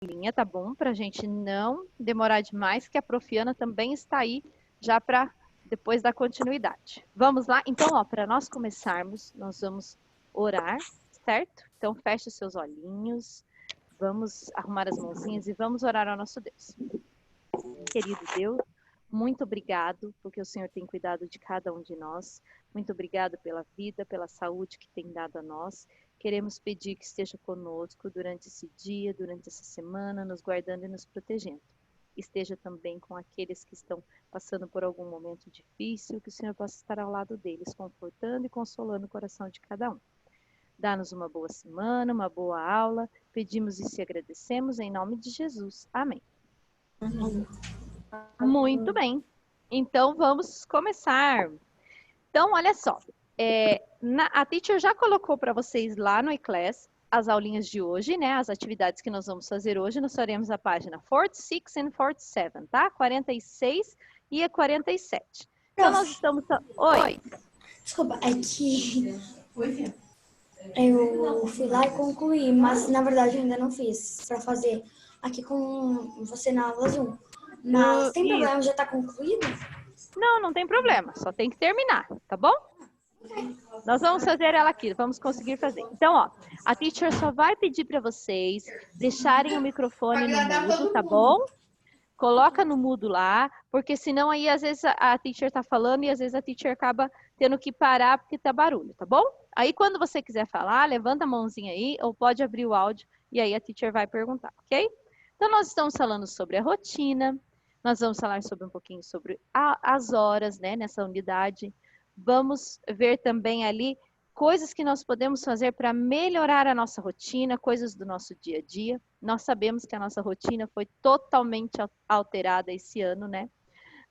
linha, tá bom? Para a gente não demorar demais, que a Profiana também está aí já para depois dar continuidade. Vamos lá? Então, ó, para nós começarmos, nós vamos orar, certo? Então, feche os seus olhinhos, vamos arrumar as mãozinhas e vamos orar ao nosso Deus. Querido Deus, muito obrigado, porque o Senhor tem cuidado de cada um de nós. Muito obrigado pela vida, pela saúde que tem dado a nós. Queremos pedir que esteja conosco durante esse dia, durante essa semana, nos guardando e nos protegendo. Esteja também com aqueles que estão passando por algum momento difícil, que o Senhor possa estar ao lado deles, confortando e consolando o coração de cada um. Dá-nos uma boa semana, uma boa aula. Pedimos e se agradecemos em nome de Jesus. Amém. Muito bem. Então, vamos começar. Então, olha só. A teacher já colocou para vocês lá no iClass as aulinhas de hoje, né? As atividades que nós vamos fazer hoje. Nós faremos a página 46 e 47, tá? 46 e a 47. Então, nós estamos... Oi. Desculpa, é que eu fui lá e concluí, mas na verdade eu ainda não fiz para fazer aqui com você na aula Zoom. Mas tem problema, já tá concluído? Não, não tem problema. Só tem que terminar, tá bom? Nós vamos fazer ela aqui, vamos conseguir fazer. Então, ó, a teacher só vai pedir para vocês deixarem o microfone no mudo, tá bom? Coloca no mudo lá, porque senão aí às vezes a teacher tá falando e às vezes a teacher acaba tendo que parar porque tá barulho, tá bom? Aí quando você quiser falar, levanta a mãozinha aí ou pode abrir o áudio e aí a teacher vai perguntar, ok? Então nós estamos falando sobre a rotina, nós vamos falar sobre um pouquinho sobre as horas, né, nessa unidade. Vamos ver também ali coisas que nós podemos fazer para melhorar a nossa rotina, coisas do nosso dia a dia. Nós sabemos que a nossa rotina foi totalmente alterada esse ano, né?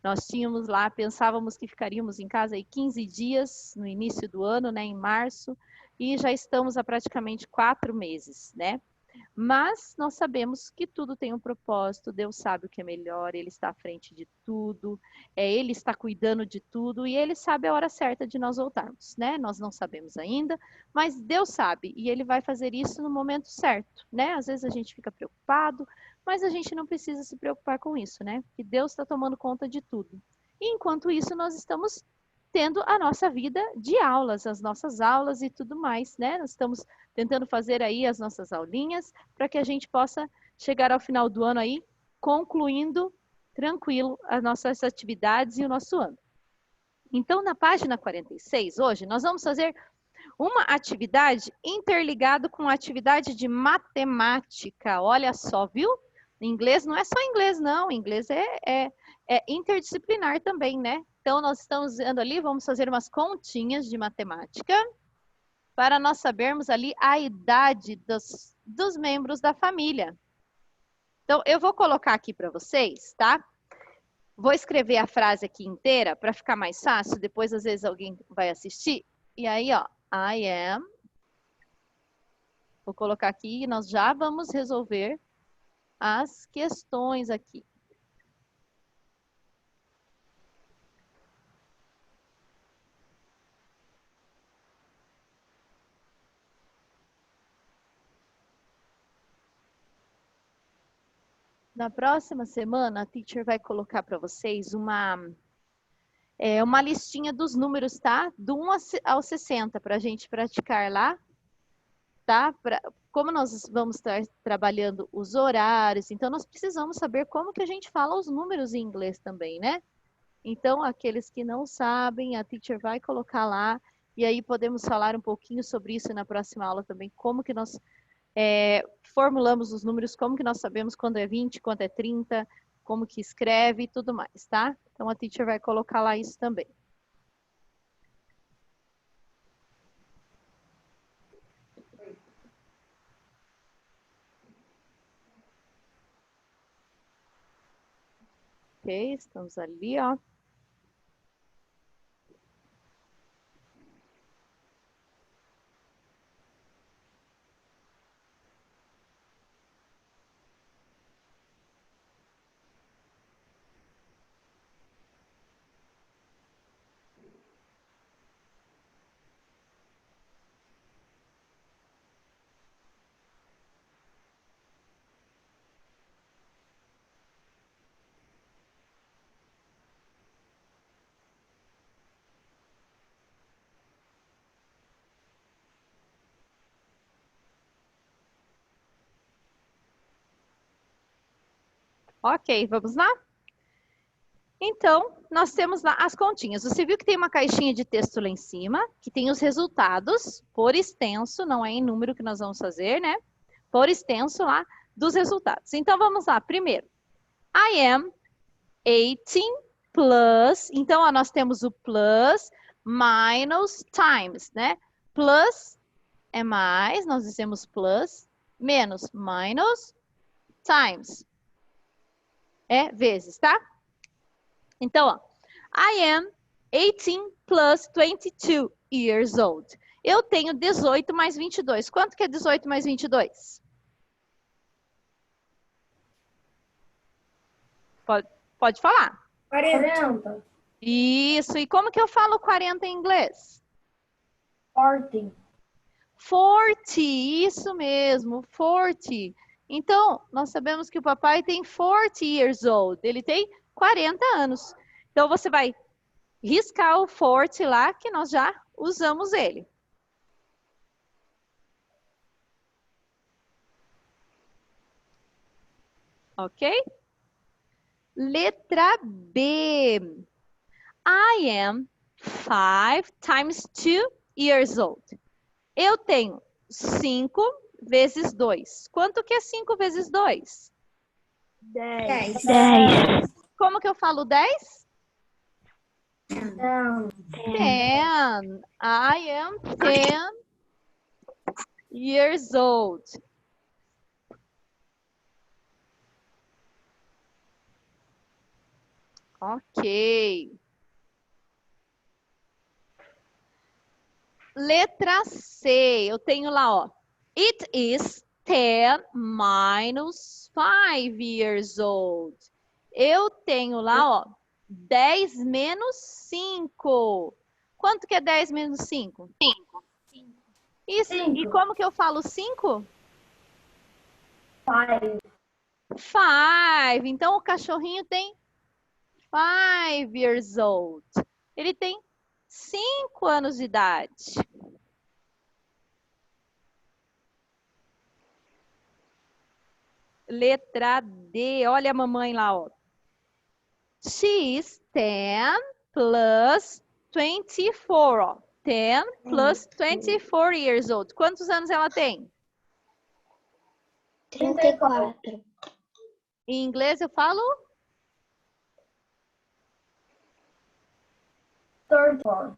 Nós tínhamos lá, pensávamos que ficaríamos em casa aí 15 dias no início do ano, né, em março, e já estamos há praticamente 4 meses, né? Mas nós sabemos que tudo tem um propósito, Deus sabe o que é melhor, Ele está à frente de tudo, Ele está cuidando de tudo e Ele sabe a hora certa de nós voltarmos, né? Nós não sabemos ainda, mas Deus sabe e Ele vai fazer isso no momento certo, né? Às vezes a gente fica preocupado, mas a gente não precisa se preocupar com isso, né? Que Deus está tomando conta de tudo. E enquanto isso, nós estamos tendo a nossa vida de aulas, as nossas aulas e tudo mais, né? Nós estamos tentando fazer aí as nossas aulinhas para que a gente possa chegar ao final do ano aí concluindo tranquilo as nossas atividades e o nosso ano. Então, na página 46, hoje, nós vamos fazer uma atividade interligada com a atividade de matemática. Olha só, viu? Inglês não é só inglês, não. Inglês é interdisciplinar também, né? Então, nós estamos vendo ali, vamos fazer umas continhas de matemática para nós sabermos ali a idade dos membros da família. Então, eu vou colocar aqui para vocês, tá? Vou escrever a frase aqui inteira para ficar mais fácil. Depois, às vezes, alguém vai assistir. E aí, ó, I am. Vou colocar aqui e nós já vamos resolver as questões aqui. Na próxima semana, a teacher vai colocar para vocês uma listinha dos números, tá? Do 1 ao 60, para a gente praticar lá, tá? Como nós vamos estar trabalhando os horários, então nós precisamos saber como que a gente fala os números em inglês também, né? Então, aqueles que não sabem, a teacher vai colocar lá, e aí podemos falar um pouquinho sobre isso na próxima aula também, como que nós formulamos os números, como que nós sabemos quando é 20, quando é 30, como que escreve e tudo mais, tá? Então, a teacher vai colocar lá isso também. Ok, estamos ali, ó. Ok, vamos lá? Então, nós temos lá as continhas. Você viu que tem uma caixinha de texto lá em cima, que tem os resultados por extenso, não é em número que nós vamos fazer, né? Por extenso lá dos resultados. Então, vamos lá. Primeiro, I am 18 plus. Então, ó, nós temos o plus, minus, times, né? Plus é mais, nós dizemos plus, menos, minus, times. É vezes, tá? Então, ó, I am 18 plus 22 years old. Eu tenho 18 mais 22. Quanto que é 18 mais 22? Pode falar. 40. Isso. E como que eu falo 40 em inglês? 40. 40. Isso mesmo, 40. Então, nós sabemos que o papai tem 40 years old. Ele tem 40 anos. Então, você vai riscar o 40 lá, que nós já usamos ele. Ok? Letra B. I am 5 times 2 years old. Eu tenho 5 vezes 2. Quanto que é 5 vezes 2? 10. Como que eu falo 10? 10. 10. I am 10 years old. Ok. Letra C. Eu tenho lá, ó. It is 10 minus 5 years old. Eu tenho lá, ó. 10 menos 5. Quanto que é 10 menos 5? 5. Isso. E como que eu falo 5? 5. 5. Então, o cachorrinho tem 5 years old. Ele tem 5 anos de idade. Letra D. Olha a mamãe lá, ó. She is 10 plus 24. Ó. 10 plus 24 years old. Quantos anos ela tem? 34. Em inglês eu falo? 34.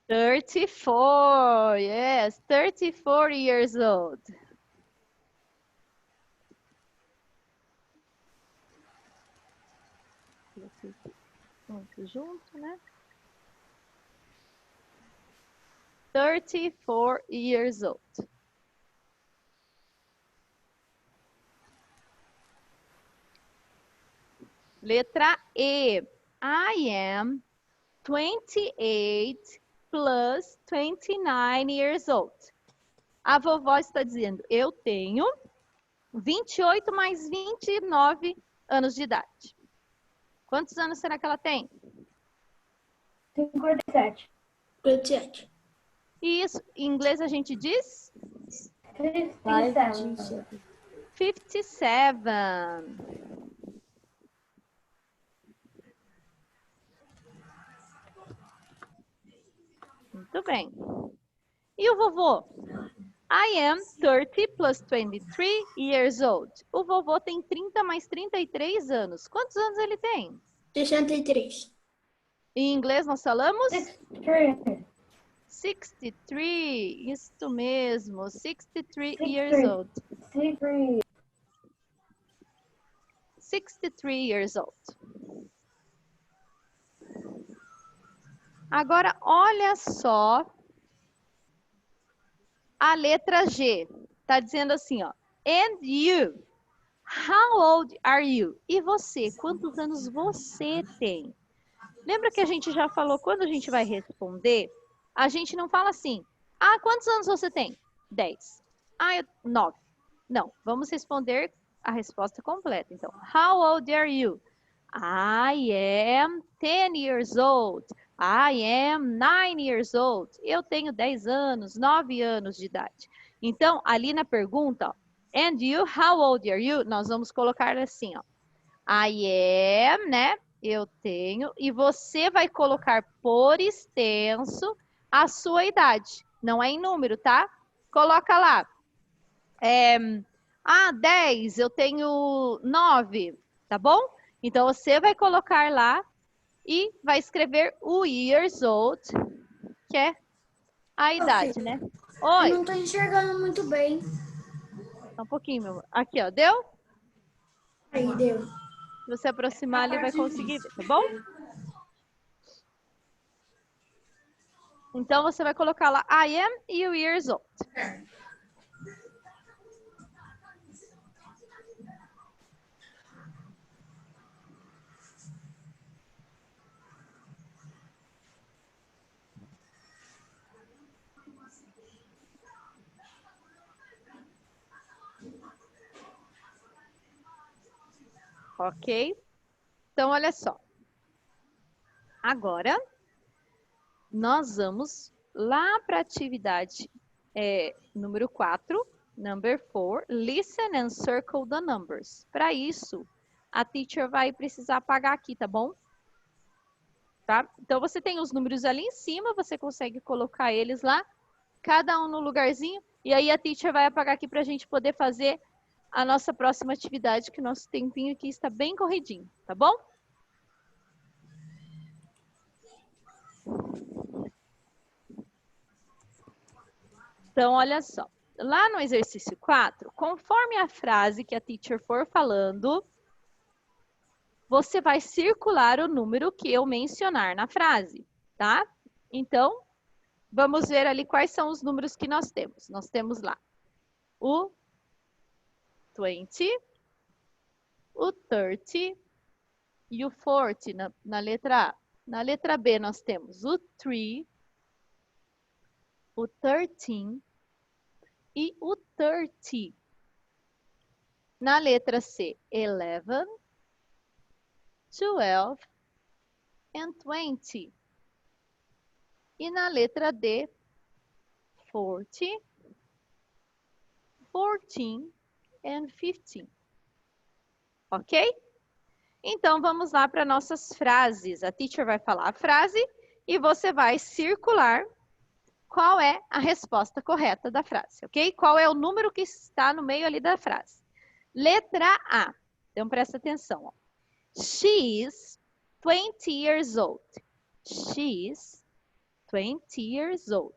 34. Yes, 34 years old. Muito junto, né? 34 years old. Letra E. I am 28 plus 29 years old. A vovó está dizendo, eu tenho 28 mais 29 anos de idade. Quantos anos será que ela tem? 57. 57. Isso, em inglês a gente diz? 57. 57. Muito bem. E o vovô? I am 30 plus 23 years old. O vovô tem 30 mais 33 anos. Quantos anos ele tem? 63. Em inglês nós falamos? 63. 63. Isso mesmo. 63 years old. 63. 63 years old. Agora, olha só a letra G. Tá dizendo assim, ó. And you? How old are you? E você? Quantos anos você tem? Lembra que a gente já falou, quando a gente vai responder, a gente não fala assim, ah, quantos anos você tem? 10. Ah, 9. Não, vamos responder a resposta completa. Então, how old are you? I am 10 years old. I am 9 years old. Eu tenho 10 anos, 9 anos de idade. Então, ali na pergunta, ó, and you, how old are you? Nós vamos colocar assim, ó. I am, né? Eu tenho. E você vai colocar por extenso a sua idade. Não é em número, tá? Coloca lá. 10, eu tenho 9, tá bom? Então, você vai colocar lá e vai escrever o years old, que é a idade, né? Eu Oi. não tô enxergando muito bem. Só um pouquinho, meu amor. Aqui, ó. Deu? Aí, deu. Se você aproximar ali, vai conseguir ver, tá bom? Então, você vai colocar lá I am e o years old. Ok? Então, olha só. Agora, nós vamos lá para a atividade número 4, number 4, listen and circle the numbers. Para isso, a teacher vai precisar apagar aqui, tá bom? Tá? Então, você tem os números ali em cima, você consegue colocar eles lá, cada um no lugarzinho, e aí a teacher vai apagar aqui para a gente poder fazer a nossa próxima atividade, que o nosso tempinho aqui está bem corridinho, tá bom? Então, olha só. Lá no exercício 4, conforme a frase que a teacher for falando, você vai circular o número que eu mencionar na frase, tá? Então, vamos ver ali quais são os números que nós temos. Nós temos lá o 20, o 30 e o 40 na letra A. Na letra B, nós temos o 3, o 13 e o 30. Na letra C, 11, 12 and 20. E na letra D, 40, 14 and 15. Ok? Então, vamos lá para nossas frases. A teacher vai falar a frase e você vai circular qual é a resposta correta da frase, ok? Qual é o número que está no meio ali da frase. Letra A. Então, presta atenção. Ó. She is 20 years old. She is 20 years old.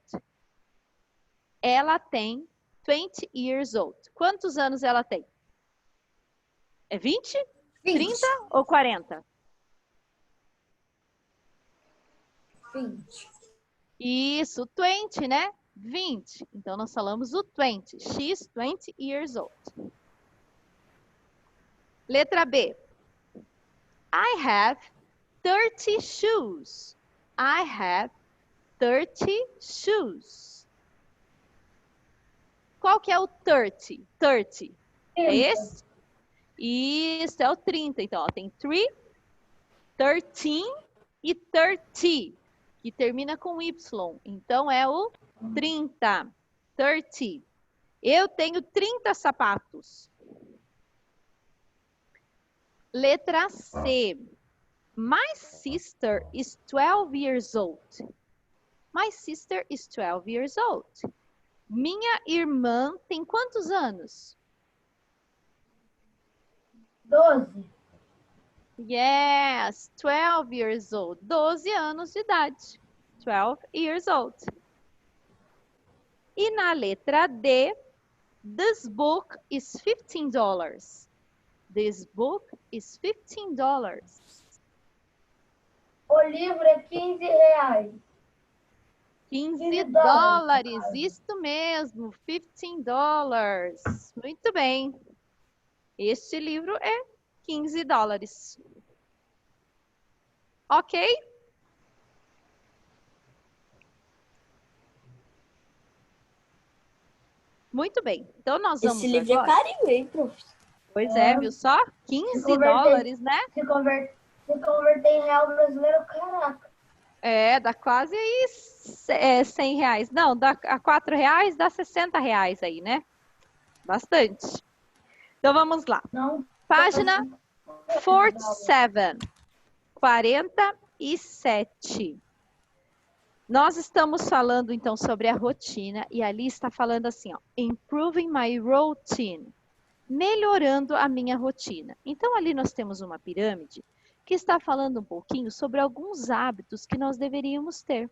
Ela tem 20 years old. Quantos anos ela tem? É 20? 30 ou 40? 20. Isso, 20, né? 20. Então, nós falamos o 20. She's 20 years old. Letra B. I have 30 shoes. I have 30 shoes. Qual que é o 30? 30. É esse? Isso, é o 30. Então, ó, tem 3, 13 e 30, que termina com Y. Então, é o 30. 30. Eu tenho 30 sapatos. Letra C. My sister is 12 years old. My sister is 12 years old. Minha irmã tem quantos anos? 12. Yes, 12 years old. 12 anos de idade. 12 years old. E na letra D, this book is $15. This book is $15. O livro é 15 reais. 15 dólares, isto mesmo, $15. Muito bem. Este livro é 15 dólares. Ok? Muito bem. Então, nós vamos Esse livro agora... é carinho, hein, professor? Pois é, viu só? 15 dólares, né? Se converter em real brasileiro, caraca. É, dá quase aí 100 reais. Não, dá a 4 reais, dá 60 reais aí, né? Bastante. Então, vamos lá. Não. Página 47. 47. Nós estamos falando, então, sobre a rotina. E ali está falando assim, ó. Improving my routine. Melhorando a minha rotina. Então, ali nós temos uma pirâmide que está falando um pouquinho sobre alguns hábitos que nós deveríamos ter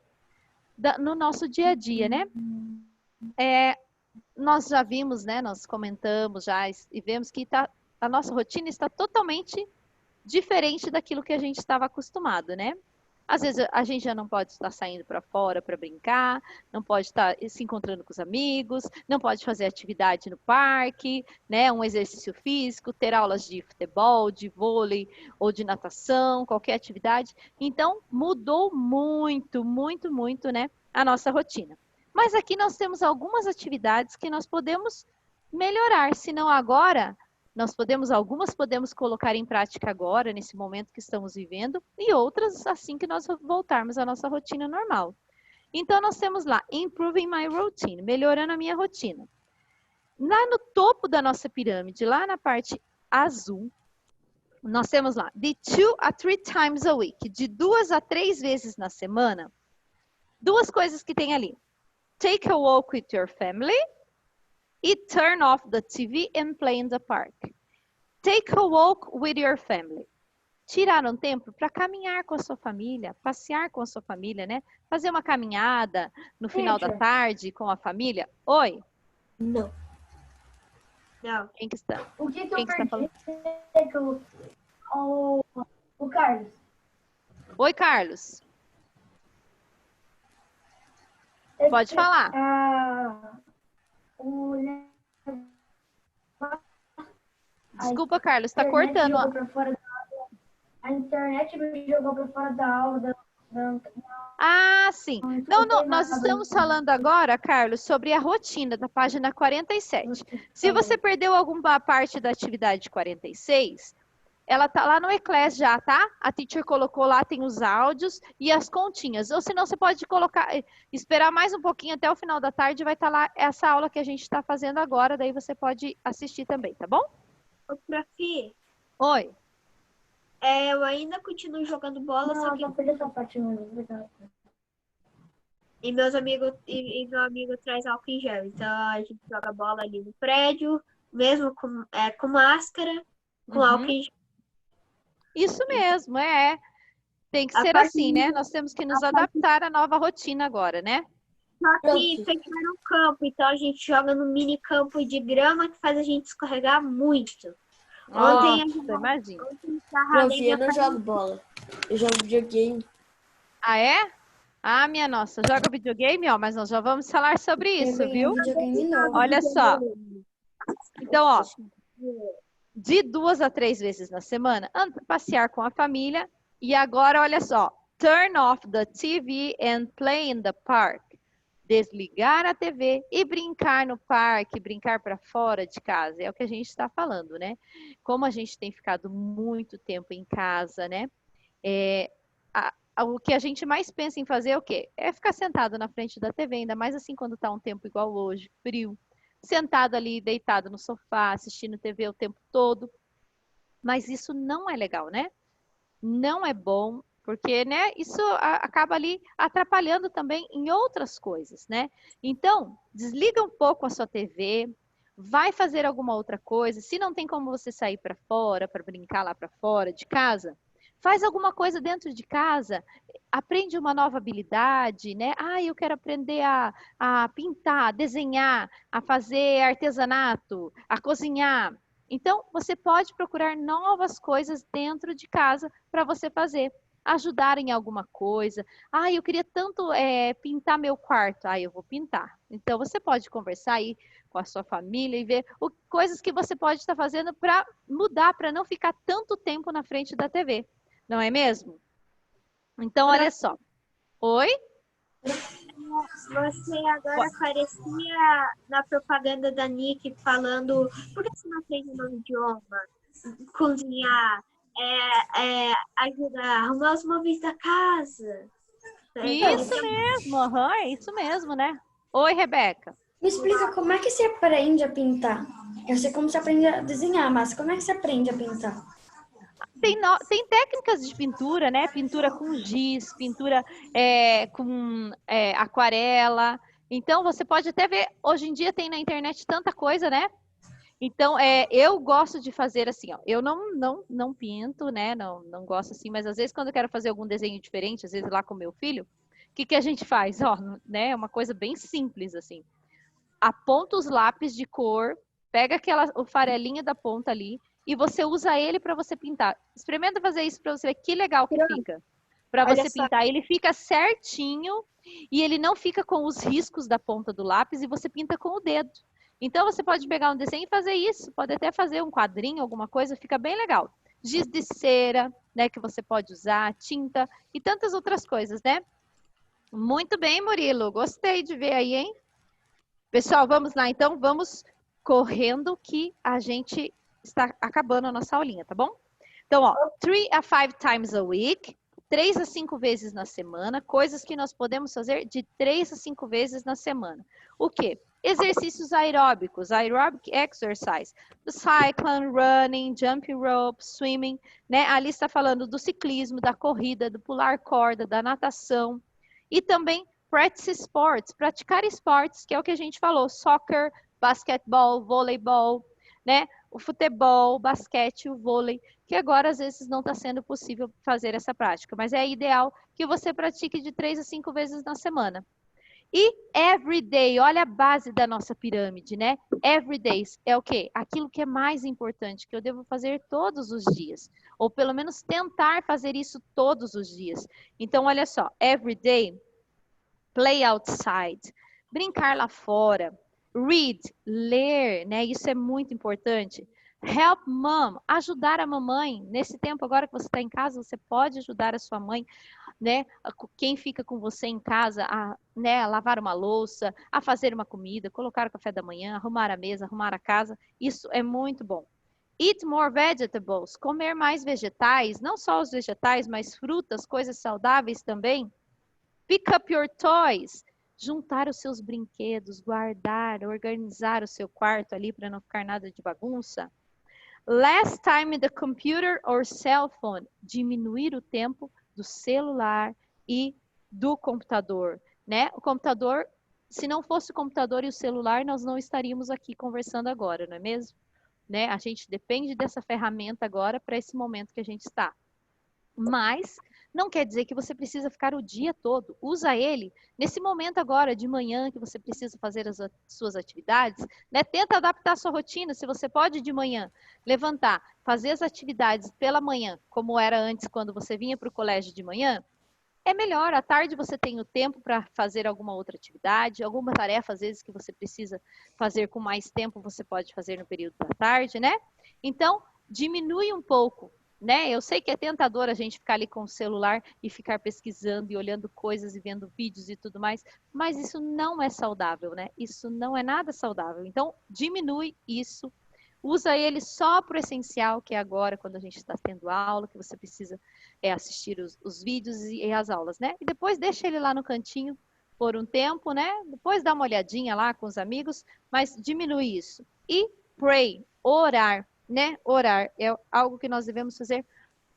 no nosso dia a dia, né? Nós já vimos, né? Nós comentamos já e vemos que a nossa rotina está totalmente diferente daquilo que a gente estava acostumado, né? Às vezes a gente já não pode estar saindo para fora para brincar, não pode estar se encontrando com os amigos, não pode fazer atividade no parque, né? Um exercício físico, ter aulas de futebol, de vôlei ou de natação, qualquer atividade. Então, mudou muito, muito, muito, né? A nossa rotina. Mas aqui nós temos algumas atividades que nós podemos melhorar, se não agora, algumas podemos colocar em prática agora, nesse momento que estamos vivendo, e outras assim que nós voltarmos à nossa rotina normal. Então, nós temos lá, Improving my routine, melhorando a minha rotina. Lá no topo da nossa pirâmide, lá na parte azul, nós temos lá, de 2 a 3 times a week, de 2 a 3 vezes na semana, duas coisas que tem ali. Take a walk with your family e turn off the TV and play in the park. Take a walk with your family. Tirar um tempo para caminhar com a sua família, passear com a sua família, né? Fazer uma caminhada no final da tarde com a família. Oi? Não. Não. Quem que está? O que Quem eu que está perdi? falando? O Carlos. Oi, Carlos. Pode falar. Desculpa, Carlos, está cortando. A internet me jogou para fora da aula. Ah, sim. Não, nós estamos falando agora, Carlos, sobre a rotina da página 47. Se você perdeu alguma parte da atividade 46, ela tá lá no Eclass já, tá? A teacher colocou lá, tem os áudios e as continhas. Ou senão você pode esperar mais um pouquinho até o final da tarde, vai estar lá essa aula que a gente está fazendo agora, daí você pode assistir também, tá bom? Ô, Profi. Oi. Eu ainda continuo jogando bola, só que... E meus amigos, e meu amigo traz álcool em gel. Então a gente joga bola ali no prédio, mesmo com máscara, com álcool em gel. Isso mesmo, Tem que ser assim, né? Nós temos que nos adaptar à nova rotina agora, né? Só que fecharam o campo, então a gente joga no mini campo de grama que faz a gente escorregar muito. Ontem imagina. Eu não jogo bola. Eu jogo videogame. Ah, é? Ah, minha nossa, joga videogame, ó, mas nós já vamos falar sobre isso, viu? Olha só. Então, ó, de 2 a 3 vezes na semana, passear com a família. E agora, olha só, turn off the TV and play in the park. Desligar a TV e brincar no parque, brincar para fora de casa. É o que a gente está falando, né? Como a gente tem ficado muito tempo em casa, né? O que a gente mais pensa em fazer é o quê? É ficar sentado na frente da TV, ainda mais assim quando está um tempo igual hoje, frio. Sentado ali, deitado no sofá, assistindo TV o tempo todo. Mas isso não é legal, né? Não é bom, porque, né, isso acaba ali atrapalhando também em outras coisas, né? Então, desliga um pouco a sua TV, vai fazer alguma outra coisa. Se não tem como você sair para fora, para brincar lá para fora de casa, faz alguma coisa dentro de casa, aprende uma nova habilidade, né? Ah, eu quero aprender a pintar, a desenhar, a fazer artesanato, a cozinhar. Então, você pode procurar novas coisas dentro de casa para você fazer. Ajudar em alguma coisa. Ah, eu queria tanto pintar meu quarto. Ah, eu vou pintar. Então, você pode conversar aí com a sua família e ver coisas que você pode estar fazendo para mudar, para não ficar tanto tempo na frente da TV. Não é mesmo? Então, olha só. Oi? Você agora aparecia na propaganda da Nick falando: por que você não aprende um novo idioma? Cozinhar, ajudar a arrumar os móveis da casa. Isso mesmo, é isso mesmo, né? Oi, Rebeca. Me explica como é que você aprende a pintar. Eu sei como você aprende a desenhar, mas como é que você aprende a pintar? Tem técnicas de pintura, né? Pintura com giz, pintura com aquarela. Então, você pode até ver, hoje em dia tem na internet tanta coisa, né? Então, eu gosto de fazer assim, ó. Eu não pinto, né? Não gosto assim, mas às vezes quando eu quero fazer algum desenho diferente, às vezes lá com meu filho, o que a gente faz? Ó, né? É uma coisa bem simples, assim. Aponta os lápis de cor, pega o farelinho da ponta ali e você usa ele para você pintar. Experimenta fazer isso para você ver que legal que fica. Para você pintar, ele fica certinho e ele não fica com os riscos da ponta do lápis e você pinta com o dedo. Então você pode pegar um desenho e fazer isso, pode até fazer um quadrinho, alguma coisa, fica bem legal. Giz de cera, né, que você pode usar, tinta e tantas outras coisas, né? Muito bem, Murilo, gostei de ver aí, hein? Pessoal, vamos lá então, vamos correndo que a gente está acabando a nossa aulinha, tá bom? Então, ó, 3 a 5 times a week, 3 a 5 vezes na semana, coisas que nós podemos fazer de 3 a 5 vezes na semana. O quê? Exercícios aeróbicos, aerobic exercise, do cycling, running, jumping rope, swimming, né? Ali está falando do ciclismo, da corrida, do pular corda, da natação e também practice sports, praticar esportes, que é o que a gente falou, soccer, basquetebol, voleibol, né? O futebol, o basquete, o vôlei, que agora às vezes não está sendo possível fazer essa prática, mas é ideal que você pratique de 3 a 5 vezes na semana. E every day, olha a base da nossa pirâmide, né? Every day é o quê? Aquilo que é mais importante, que eu devo fazer todos os dias. Ou pelo menos tentar fazer isso todos os dias. Então, olha só, every day, play outside, brincar lá fora, read, ler, né? Isso é muito importante. Help mom, ajudar a mamãe. Nesse tempo agora que você está em casa, você pode ajudar a sua mãe, né? Quem fica com você em casa, né, a lavar uma louça, a fazer uma comida, colocar o café da manhã, arrumar a mesa, arrumar a casa. Isso é muito bom. Eat more vegetables, comer mais vegetais, não só os vegetais, mas frutas, coisas saudáveis também. Pick up your toys, juntar os seus brinquedos, guardar, organizar o seu quarto ali para não ficar nada de bagunça. Last time in the computer or cell phone, diminuir o tempo do celular e do computador, né? O computador, se não fosse o computador e o celular, nós não estaríamos aqui conversando agora, não é mesmo? Né? A gente depende dessa ferramenta agora para esse momento que a gente está. Mas não quer dizer que você precisa ficar o dia todo. Usa ele nesse momento agora, de manhã, que você precisa fazer as suas atividades. Né? Tenta adaptar a sua rotina. Se você pode de manhã levantar, fazer as atividades pela manhã, como era antes quando você vinha para o colégio de manhã, é melhor. À tarde você tem o tempo para fazer alguma outra atividade, alguma tarefa, às vezes, que você precisa fazer com mais tempo, você pode fazer no período da tarde, né? Então, diminui um pouco, né? Eu sei que é tentador a gente ficar ali com o celular e ficar pesquisando e olhando coisas e vendo vídeos e tudo mais, mas isso não é saudável, né? Isso não é nada saudável. Então, diminui isso. Usa ele só para o essencial, que é agora, quando a gente está tendo aula, que você precisa assistir os vídeos e as aulas, né? E depois deixa ele lá no cantinho por um tempo, né? Depois dá uma olhadinha lá com os amigos, mas diminui isso. E pray, orar, né? Orar é algo que nós devemos fazer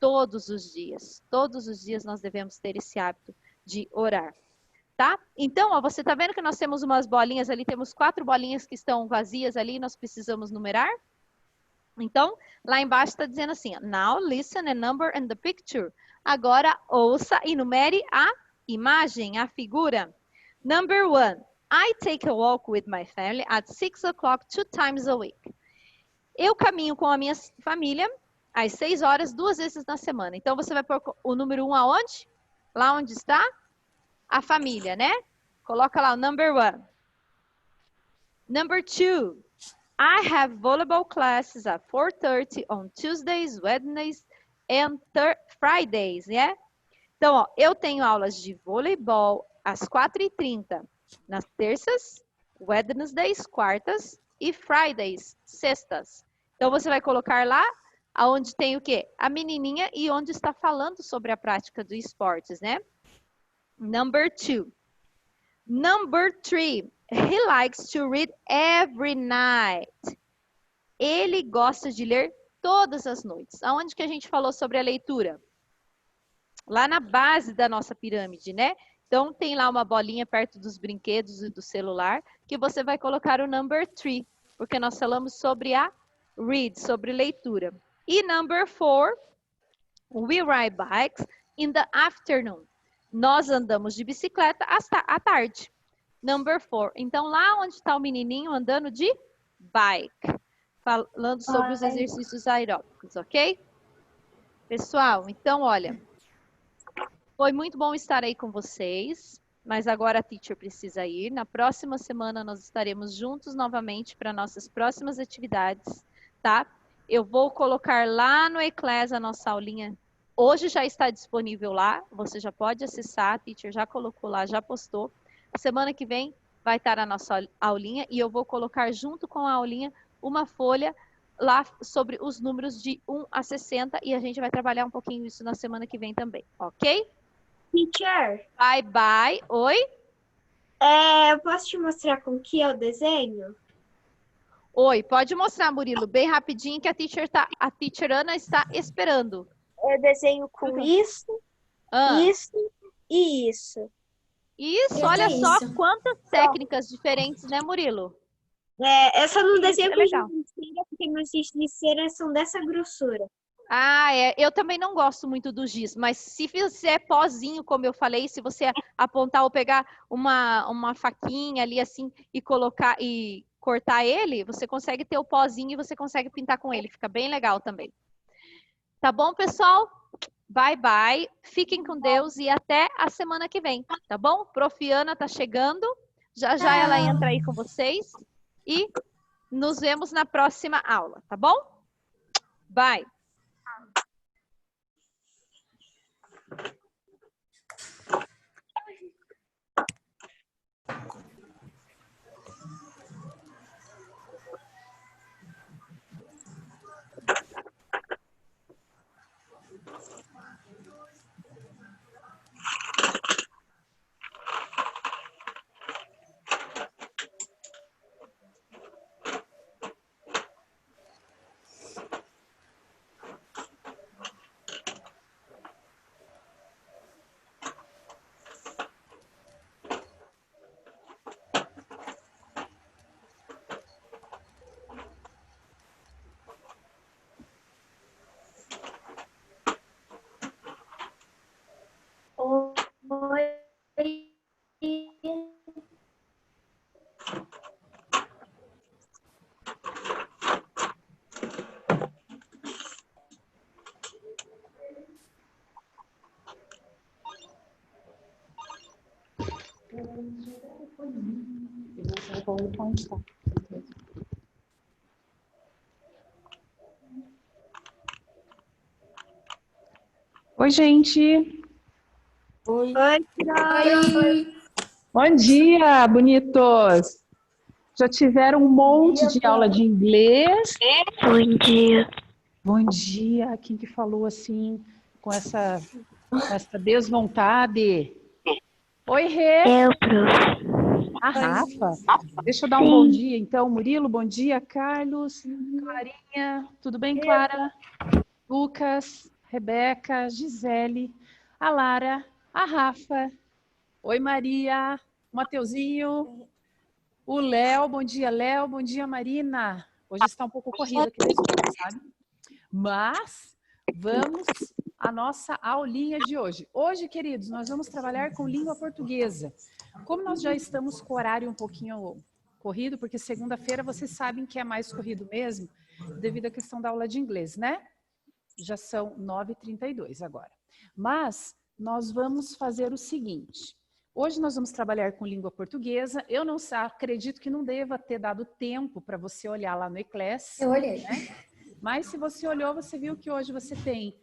todos os dias. Todos os dias nós devemos ter esse hábito de orar. Tá? Então, ó, você tá vendo que nós temos umas bolinhas ali, temos 4 bolinhas que estão vazias ali, nós precisamos numerar? Então, lá embaixo está dizendo assim, now listen and number and the picture. Agora, ouça e numere a imagem, a figura. Number 1, I take a walk with my family at 6 o'clock 2 times a week. Eu caminho com a minha família às 6 horas, 2 vezes na semana. Então, você vai pôr o número 1 aonde? Lá onde está a família, né? Coloca lá o number 1. Number 2, I have volleyball classes at 4:30 on Tuesdays, Wednesdays and Fridays, né? Então, ó, eu tenho aulas de voleibol às 4:30 nas terças, Wednesdays, quartas e Fridays, sextas. Então, você vai colocar lá aonde tem o quê? A menininha e onde está falando sobre a prática dos esportes, né? Number 2. Number 3. He likes to read every night. Ele gosta de ler todas as noites. Aonde que a gente falou sobre a leitura? Lá na base da nossa pirâmide, né? Então, tem lá uma bolinha perto dos brinquedos e do celular, que você vai colocar o number 3, porque nós falamos sobre a read, sobre leitura. E number 4, we ride bikes in the afternoon. Nós andamos de bicicleta à tarde. Number 4. Então, lá onde está o menininho andando de bike. Falando sobre os exercícios aeróbicos, ok? Pessoal, então, olha, foi muito bom estar aí com vocês, mas agora a teacher precisa ir. Na próxima semana nós estaremos juntos novamente para nossas próximas atividades, tá? Eu vou colocar lá no eClass a nossa aulinha. Hoje já está disponível lá, você já pode acessar, a teacher já colocou lá, já postou. Semana que vem vai estar a nossa aulinha e eu vou colocar junto com a aulinha uma folha lá sobre os números de 1 a 60 e a gente vai trabalhar um pouquinho isso na semana que vem também, ok? Teacher, Bye, bye. Oi? eu posso te mostrar como que é o desenho? Oi, pode mostrar, Murilo, bem rapidinho que a teacher Ana está esperando. Eu desenho com isso, isso e isso. Isso, olha só quantas técnicas diferentes, né, Murilo? Eu só não desenho com legal. giz de cera, porque meus giz de cera são dessa grossura. Ah, eu também não gosto muito do giz, mas se fizer pozinho, como eu falei, se você apontar ou pegar uma faquinha ali assim e colocar e cortar ele, você consegue ter o pozinho e você consegue pintar com ele, fica bem legal também. Tá bom, pessoal? Bye, bye. Fiquem com Deus e até a semana que vem, tá bom? Prof. Ana tá chegando, já já ela entra aí com vocês e nos vemos na próxima aula, tá bom? Bye. Oi, gente. Oi. Bom dia, bonitos. Já tiveram um monte de aula de inglês? Bom dia. Bom dia. Quem que falou assim, com essa desvontade? Oi, Rê. Prof. A Rafa. Deixa eu dar um bom dia, então. Murilo, bom dia. Carlos, Clarinha. Tudo bem, Clara? Lucas, Rebeca, Gisele, a Lara, a Rafa. Oi, Maria. Mateuzinho. O Léo. Bom dia, Léo. Bom dia, Marina. Hoje está um pouco corrido aqui na escola, sabe? Mas vamos à nossa aulinha de hoje. Hoje, queridos, nós vamos trabalhar com língua portuguesa. Como nós já estamos com o horário um pouquinho corrido, porque segunda-feira vocês sabem que é mais corrido mesmo, devido à questão da aula de inglês, né? Já são 9h32 agora. Mas nós vamos fazer o seguinte. Hoje nós vamos trabalhar com língua portuguesa. Eu não acredito que não deva ter dado tempo para você olhar lá no eClass. Eu olhei. Né? Mas se você olhou, você viu que hoje você tem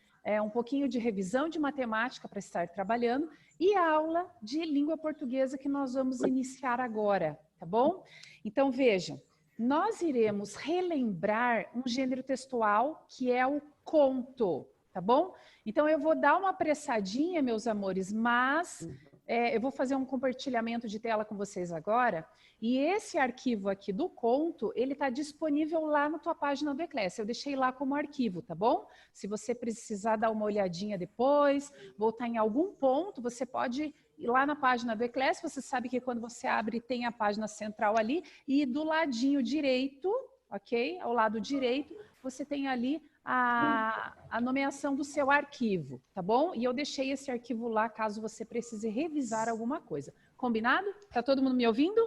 um pouquinho de revisão de matemática para estar trabalhando e a aula de língua portuguesa que nós vamos iniciar agora, tá bom? Então vejam, nós iremos relembrar um gênero textual que é o conto, tá bom? Então eu vou dar uma apressadinha, meus amores, mas eu vou fazer um compartilhamento de tela com vocês agora, e esse arquivo aqui do conto, ele está disponível lá na tua página do Eclésia. Eu deixei lá como arquivo, tá bom? Se você precisar dar uma olhadinha depois, voltar em algum ponto, você pode ir lá na página do Eclésia. Você sabe que quando você abre, tem a página central ali, e do ladinho direito, ok? Ao lado direito, você tem ali a nomeação do seu arquivo, tá bom? E eu deixei esse arquivo lá, caso você precise revisar alguma coisa. Combinado? Tá todo mundo me ouvindo?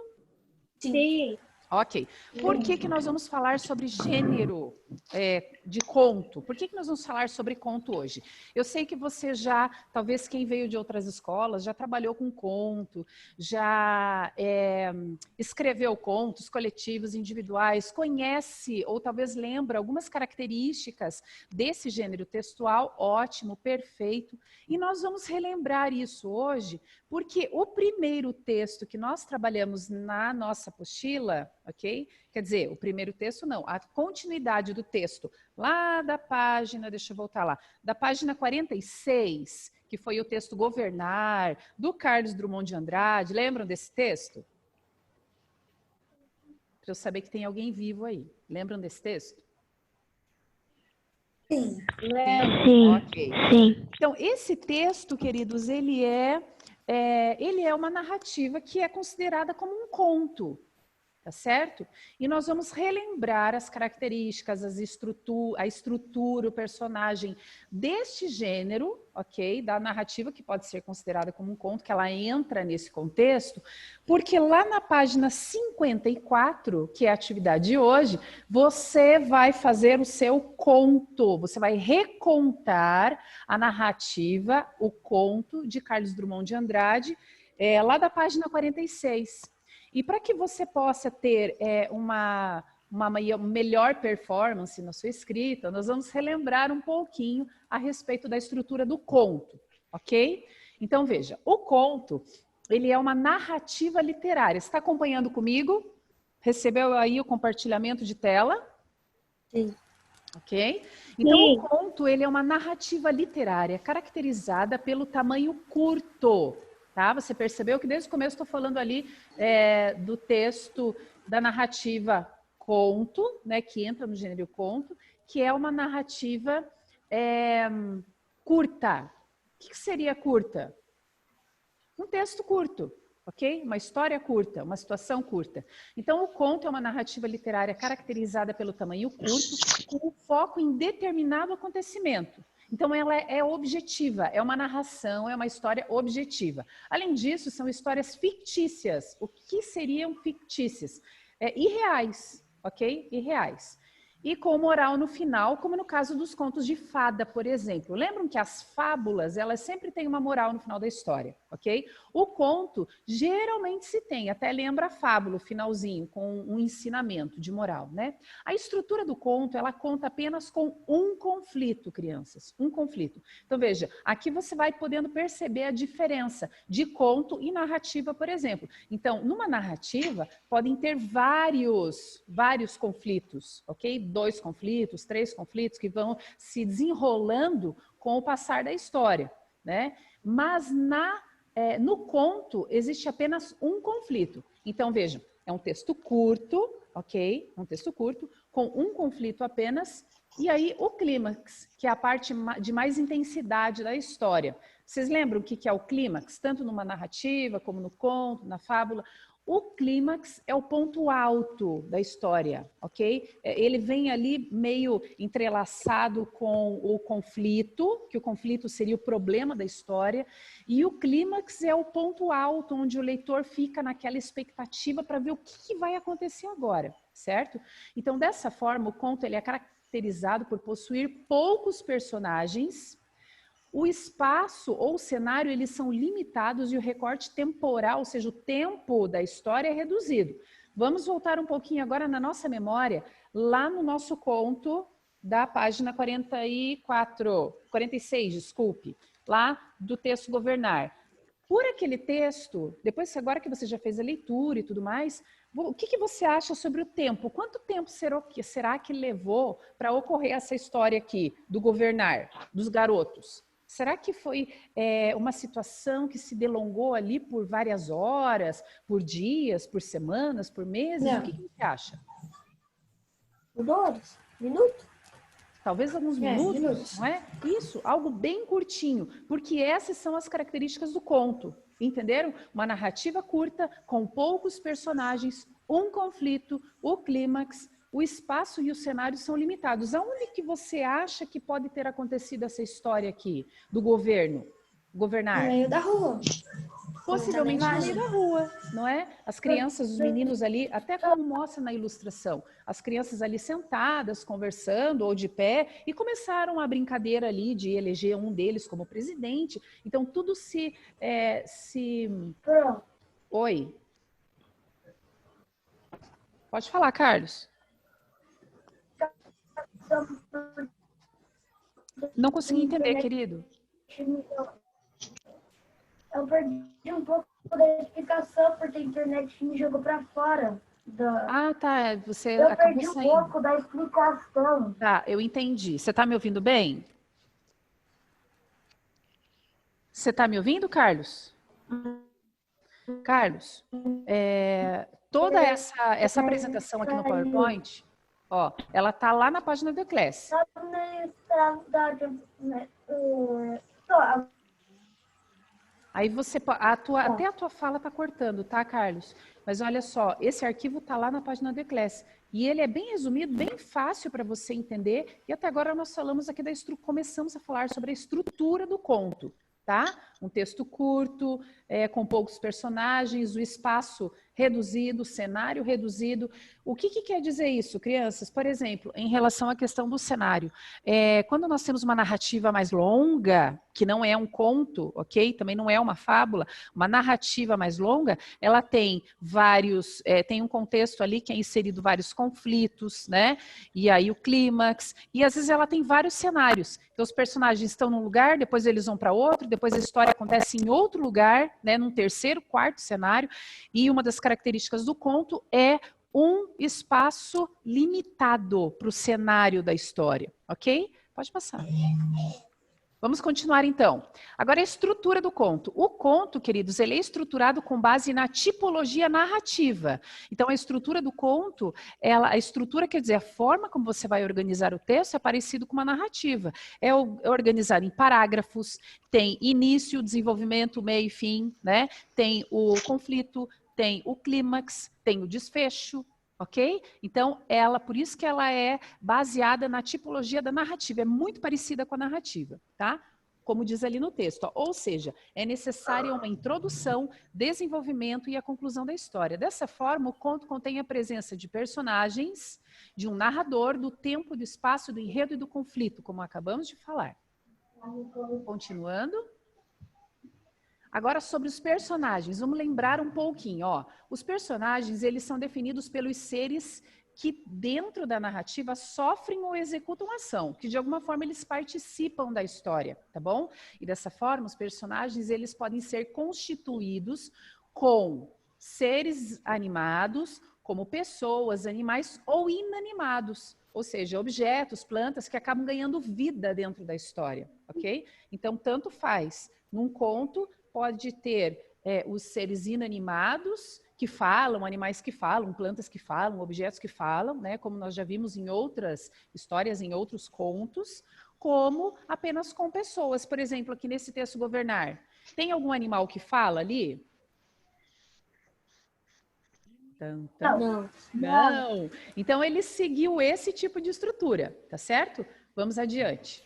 Sim. Ok. Por que nós vamos falar sobre gênero de conto? Por que nós vamos falar sobre conto hoje? Eu sei que você já, talvez quem veio de outras escolas, já trabalhou com conto, já escreveu contos coletivos, individuais, conhece ou talvez lembra algumas características desse gênero textual, ótimo, perfeito. E nós vamos relembrar isso hoje, porque o primeiro texto que nós trabalhamos na nossa apostila, ok? Quer dizer, o primeiro texto não, a continuidade do texto lá da página, deixa eu voltar lá, da página 46, que foi o texto Governar, do Carlos Drummond de Andrade. Lembram desse texto? Para eu saber que tem alguém vivo aí. Lembram desse texto? Sim. Sim. Ok. Sim. Então, esse texto, queridos, ele é uma narrativa que é considerada como um conto, tá certo? E nós vamos relembrar as características, a estrutura, o personagem deste gênero, ok? Da narrativa, que pode ser considerada como um conto, que ela entra nesse contexto, porque lá na página 54, que é a atividade de hoje, você vai fazer o seu conto, você vai recontar a narrativa, o conto de Carlos Drummond de Andrade, lá da página 46. E para que você possa ter uma melhor performance na sua escrita, nós vamos relembrar um pouquinho a respeito da estrutura do conto, ok? Então, veja, o conto, ele é uma narrativa literária. Você está acompanhando comigo? Recebeu aí o compartilhamento de tela? Sim. Ok? Então, Sim. o conto, ele é uma narrativa literária caracterizada pelo tamanho curto. Tá? Você percebeu que desde o começo estou falando ali do texto da narrativa conto, né, que entra no gênero conto, que é uma narrativa curta. O que seria curta? Um texto curto, ok? Uma história curta, uma situação curta. Então, o conto é uma narrativa literária caracterizada pelo tamanho curto, com foco em determinado acontecimento. Então, ela é objetiva, é uma narração, é uma história objetiva. Além disso, são histórias fictícias. O que seriam fictícias? Irreais, ok? Irreais. E com moral no final, como no caso dos contos de fada, por exemplo. Lembram que as fábulas, elas sempre têm uma moral no final da história, ok? O conto, geralmente se tem, até lembra a fábula, o finalzinho, com um ensinamento de moral, né? A estrutura do conto, ela conta apenas com um conflito, crianças, um conflito. Então, veja, aqui você vai podendo perceber a diferença de conto e narrativa, por exemplo. Então, numa narrativa, podem ter vários conflitos, ok? 2 conflitos, 3 conflitos que vão se desenrolando com o passar da história, né? Mas no conto existe apenas um conflito. Então, vejam, é um texto curto, ok? Um texto curto, com um conflito apenas, e aí o clímax, que é a parte de mais intensidade da história. Vocês lembram o que é o clímax? Tanto numa narrativa, como no conto, na fábula. O clímax é o ponto alto da história, ok? Ele vem ali meio entrelaçado com o conflito, que o conflito seria o problema da história, e o clímax é o ponto alto, onde o leitor fica naquela expectativa para ver o que vai acontecer agora, certo? Então, dessa forma, o conto ele é caracterizado por possuir poucos personagens. O espaço ou o cenário, eles são limitados e o recorte temporal, ou seja, o tempo da história é reduzido. Vamos voltar um pouquinho agora na nossa memória, lá no nosso conto da página 46, desculpe, lá do texto Governar. Por aquele texto, depois agora que você já fez a leitura e tudo mais, o que você acha sobre o tempo? Quanto tempo será que levou para ocorrer essa história aqui do Governar, dos garotos? Será que foi uma situação que se delongou ali por várias horas, por dias, por semanas, por meses? Não. O que você acha? Por horas, minutos. Talvez alguns minutos, minutos. não é? Isso, algo bem curtinho, porque essas são as características do conto, entenderam? Uma narrativa curta, com poucos personagens, um conflito, o clímax, o espaço e o cenário são limitados. Aonde que você acha que pode ter acontecido essa história aqui, do governo? Governar? No meio da rua. Possivelmente no meio da rua, não é? As crianças, os meninos ali, até como mostra na ilustração, as crianças ali sentadas, conversando ou de pé, e começaram a brincadeira ali de eleger um deles como presidente. Então, tudo se... Oi? Pode falar, Carlos. Não consegui entender, querido. Eu perdi um pouco da explicação, porque a internet me jogou para fora. Ah, tá. Você Eu acabou perdi um saindo. pouco da explicação. Tá, eu entendi. Você está me ouvindo bem? Você está me ouvindo, Carlos? Carlos, toda essa apresentação aqui no PowerPoint, ó, ela está lá na página do Eclass. Aí você, até a tua fala está cortando, tá, Carlos? Mas olha só, esse arquivo está lá na página do Eclass. E ele é bem resumido, bem fácil para você entender. E até agora nós falamos aqui começamos a falar sobre a estrutura do conto, tá? Um texto curto, com poucos personagens, o espaço reduzido, o cenário reduzido. O que quer dizer isso, crianças? Por exemplo, em relação à questão do cenário. Quando nós temos uma narrativa mais longa, que não é um conto, ok? Também não é uma fábula, uma narrativa mais longa, ela tem tem um contexto ali que é inserido vários conflitos, né? E aí o clímax, e às vezes ela tem vários cenários. Então os personagens estão num lugar, depois eles vão para outro, depois a história acontece em outro lugar, né? Num terceiro, quarto cenário, e uma das características do conto é um espaço limitado para o cenário da história, ok? Pode passar. Vamos continuar então. Agora a estrutura do conto. O conto, queridos, ele é estruturado com base na tipologia narrativa. Então a estrutura do conto, a estrutura quer dizer a forma como você vai organizar o texto é parecido com uma narrativa. É organizado em parágrafos, tem início, desenvolvimento, meio e fim, né? Tem o conflito, tem o clímax, tem o desfecho. Ok? Então, por isso que ela é baseada na tipologia da narrativa, é muito parecida com a narrativa, tá? Como diz ali no texto, ó, ou seja, é necessária uma introdução, desenvolvimento e a conclusão da história. Dessa forma, o conto contém a presença de personagens, de um narrador, do tempo, do espaço, do enredo e do conflito, como acabamos de falar. Continuando. Agora, sobre os personagens, vamos lembrar um pouquinho, ó. Os personagens, eles são definidos pelos seres que, dentro da narrativa, sofrem ou executam ação, que de alguma forma eles participam da história, tá bom? E dessa forma, os personagens, eles podem ser constituídos com seres animados, como pessoas, animais ou inanimados, ou seja, objetos, plantas que acabam ganhando vida dentro da história, ok? Então, tanto faz. Num conto, pode ter os seres inanimados que falam, animais que falam, plantas que falam, objetos que falam, né? Como nós já vimos em outras histórias, em outros contos, como apenas com pessoas. Por exemplo, aqui nesse texto Governar, tem algum animal que fala ali? Não. Então, ele seguiu esse tipo de estrutura, tá certo? Vamos adiante.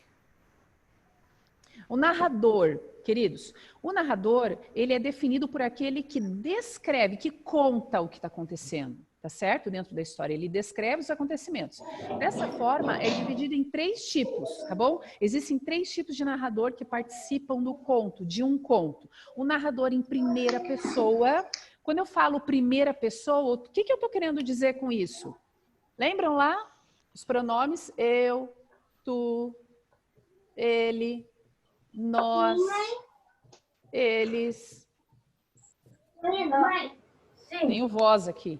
O narrador, queridos, o narrador, ele é definido por aquele que descreve, que conta o que está acontecendo, tá certo? Dentro da história, ele descreve os acontecimentos. Dessa forma, é dividido em 3 tipos, tá bom? Existem 3 tipos de narrador que participam do conto, de um conto. O narrador em primeira pessoa. Quando eu falo primeira pessoa, o que eu estou querendo dizer com isso? Lembram lá? Os pronomes eu, tu, ele, nós, eles. Tenho voz aqui.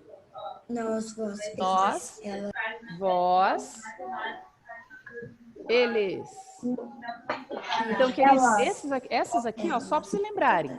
Nós, Nós, vós, Eles. Então, queridos, essas aqui, ó, só para se lembrarem,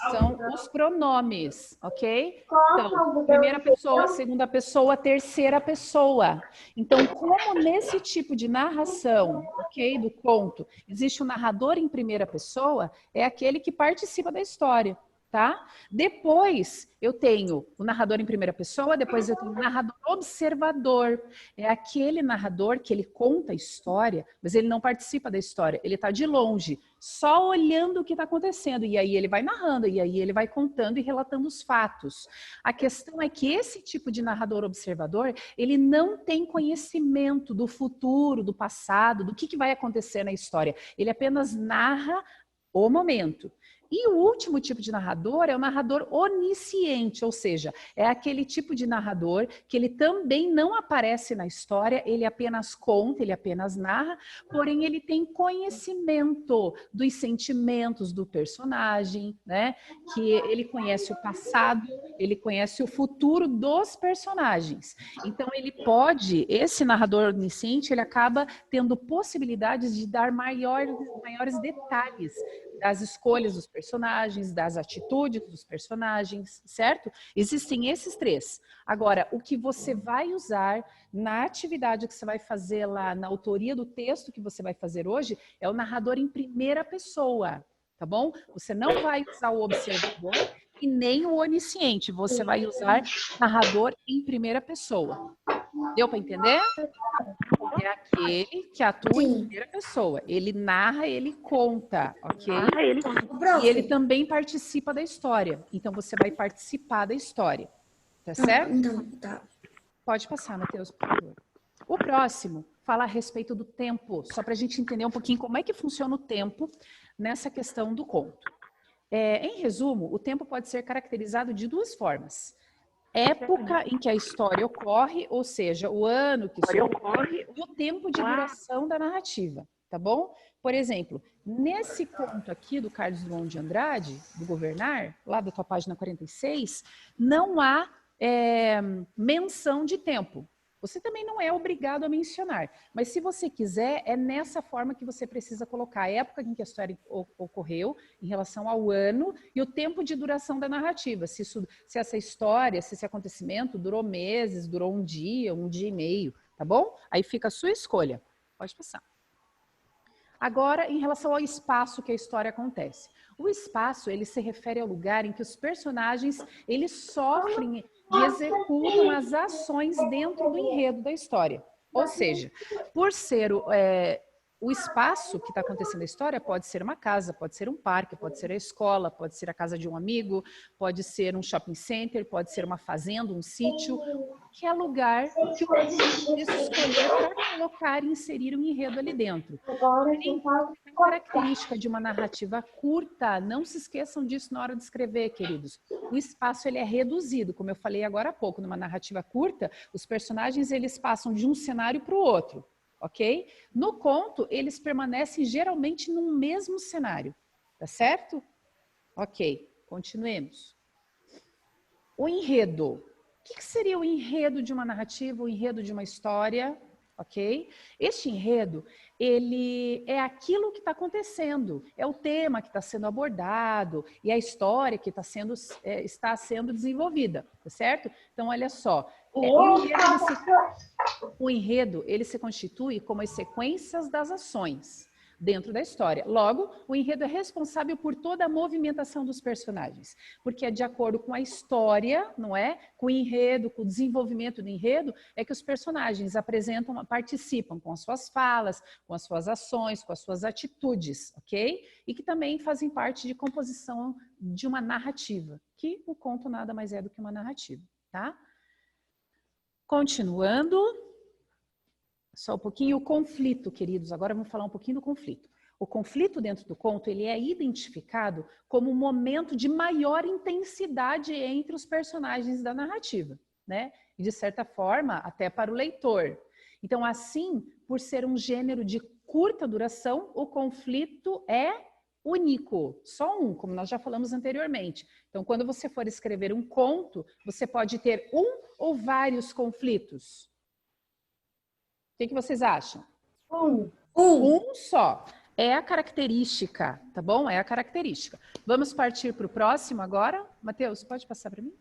são os pronomes, ok? Então, primeira pessoa, segunda pessoa, terceira pessoa. Então, como nesse tipo de narração, ok, do conto, existe um narrador em primeira pessoa, é aquele que participa da história, tá? Depois, eu tenho o narrador em primeira pessoa, depois eu tenho o narrador observador. É aquele narrador que ele conta a história, mas ele não participa da história, ele está de longe, só olhando o que está acontecendo, e aí ele vai narrando, e aí ele vai contando e relatando os fatos. A questão é que esse tipo de narrador observador, ele não tem conhecimento do futuro, do passado, do que vai acontecer na história, ele apenas narra o momento. E o último tipo de narrador é o narrador onisciente, ou seja, é aquele tipo de narrador que ele também não aparece na história, ele apenas conta, ele apenas narra, porém ele tem conhecimento dos sentimentos do personagem, né? Que ele conhece o passado, ele conhece o futuro dos personagens. Então esse narrador onisciente, ele acaba tendo possibilidades de dar maiores detalhes das escolhas dos personagens, das atitudes dos personagens, certo? Existem esses três. Agora, o que você vai usar na atividade que você vai fazer lá, na autoria do texto que você vai fazer hoje, é o narrador em primeira pessoa, tá bom? Você não vai usar o observador e nem o onisciente, você vai usar narrador em primeira pessoa. Deu para entender? É aquele que atua em primeira pessoa. Ele narra, ele conta, ok? E ele também participa da história. Então, você vai participar da história. Tá certo? Então, tá. Pode passar, Matheus, por favor. O próximo fala a respeito do tempo, só para a gente entender um pouquinho como é que funciona o tempo nessa questão do conto. Em resumo, o tempo pode ser caracterizado de duas formas. Época em que a história ocorre, ou seja, o ano que isso ocorre, e o tempo de duração da narrativa, tá bom? Por exemplo, nesse conto aqui do Carlos Drummond de Andrade, do Governar, lá da tua página 46, não há menção de tempo. Você também não é obrigado a mencionar, mas se você quiser, é nessa forma que você precisa colocar a época em que a história ocorreu, em relação ao ano, e o tempo de duração da narrativa. Se essa história, se esse acontecimento durou meses, durou um dia e meio, tá bom? Aí fica a sua escolha. Pode passar. Agora, em relação ao espaço que a história acontece. O espaço, ele se refere ao lugar em que os personagens, eles sofrem e executam as ações dentro do enredo da história. Ou seja, por ser o espaço que está acontecendo na história, pode ser uma casa, pode ser um parque, pode ser a escola, pode ser a casa de um amigo, pode ser um shopping center, pode ser uma fazenda, um sítio, qualquer lugar que o autor escolher para colocar e inserir um enredo ali dentro. A característica de uma narrativa curta, não se esqueçam disso na hora de escrever, queridos. O espaço ele é reduzido, como eu falei agora há pouco, numa narrativa curta, os personagens eles passam de um cenário para o outro. Ok? No conto, eles permanecem geralmente no mesmo cenário, tá certo? Ok, continuemos. O enredo. O que seria o enredo de uma narrativa, o enredo de uma história? Ok? Este enredo, ele é aquilo que está acontecendo, é o tema que está sendo abordado e a história que está sendo desenvolvida, tá certo? Então, olha só, o enredo, ele se constitui como as sequências das ações dentro da história. Logo, o enredo é responsável por toda a movimentação dos personagens, porque é de acordo com a história, não é? Com o enredo, com o desenvolvimento do enredo, é que os personagens participam com as suas falas, com as suas ações, com as suas atitudes, ok? E que também fazem parte de composição de uma narrativa, que o conto nada mais é do que uma narrativa, tá? Continuando, só um pouquinho o conflito, queridos. Agora vamos falar um pouquinho do conflito. O conflito dentro do conto, ele é identificado como um momento de maior intensidade entre os personagens da narrativa, né? E de certa forma, até para o leitor. Então, assim, por ser um gênero de curta duração, o conflito é único, só um, como nós já falamos anteriormente. Então, quando você for escrever um conto, você pode ter um ou vários conflitos. O que vocês acham? Um só. É a característica, tá bom? É a característica. Vamos partir para o próximo agora. Mateus, pode passar para mim?